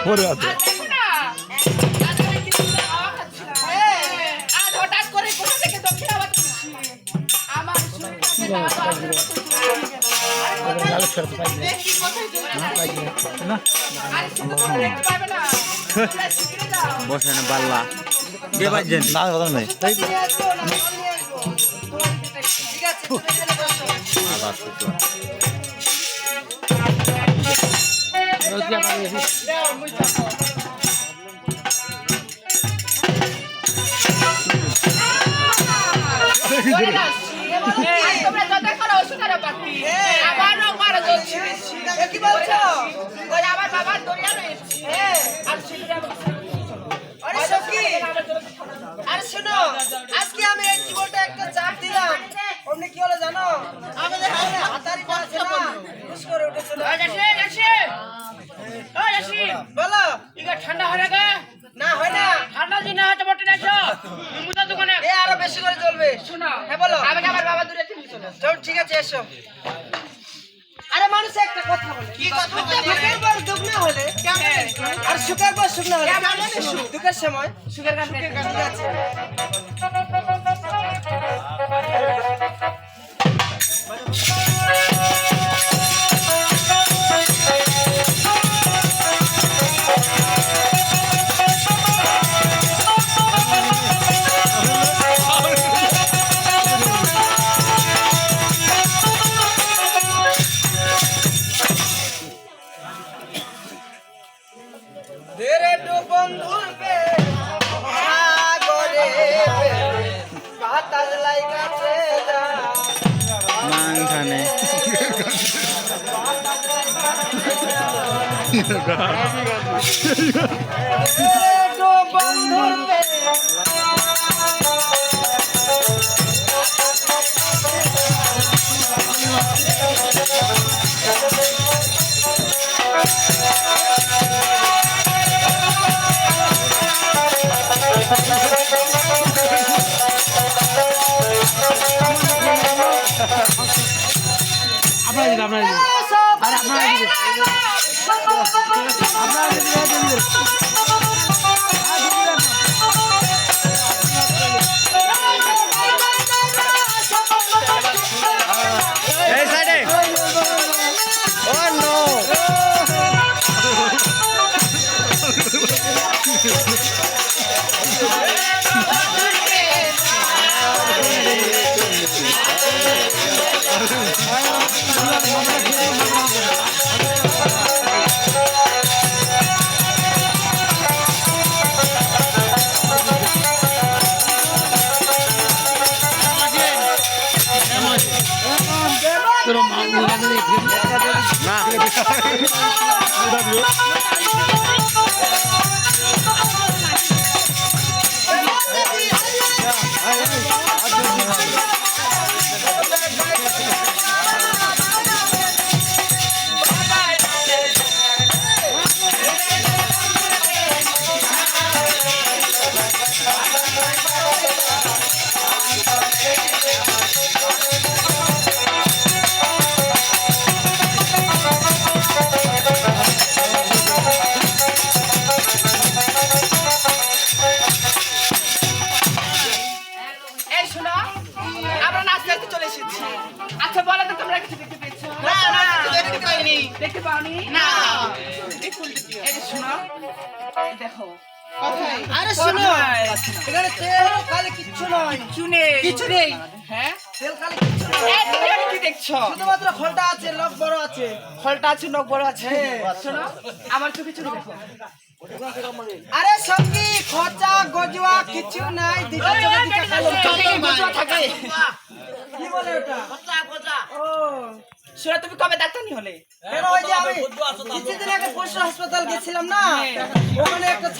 পরে আছে বসেন বাল্লা কে বাজছেন না কথা নেই আজকে আমি এই জীবনটা একটা চাপ দিলাম অমনি কি হলো জানো আমাদের হাতারিটা আছে না খুশ করে উঠেছিল বলো ইগা ঠান্ডা হয় না না হয় না ঠান্ডা দিনে হয়তো বটে নাইছো মুদা দোকানে এ আরো বেশি করে চলবে শোনো হ্যাঁ বলো আমি আমার বাবা দূরে থেকে চলে চল ঠিক আছে এসো আরে মানুষ একটা কথা বলে কি কথা বলে দুঃখের পর দুঃখ না হলে কেমন আর সুখের পর সুখ না হলে কেমন সুখ দুঃখের সময় সুখের গান ঠিক আছে রে তো বন্ধুর পে সাগরে বাতাস লাইগাছে যা মাংখানে রে তো বন্ধুর পে এই সাইডে ও নো আচ্ছা বলো তো তোমরা কিছু দেখতে পেয়েছো না না দেখতে পাইনি দেখতে পাওনি না এই যে শোনো দেখো আরে শোনো এখানে তেল খালি কিচ্ছু নয় কিছু নেই হ্যাঁ তেল খালি কিচ্ছু নয় এই তুমি এটা কি দেখছো শুধুমাত্র খলটা আছে লক বড় আছে ফলটা আছে নখ বড় আছে শোনো আমার চোখে চোখে দেখো আরে সঙ্গী খোঁচা গজুয়া কিছু নাই দিতে চলে দিতে খালি চোখে বুঝা থাকে কি বলে ওটা ও শোনো তুমি কবে ডাক্তার নি হলে কেন ওই যে আমি কিছুদিন আগে পশু হাসপাতাল গেছিলাম না ওখানে একটা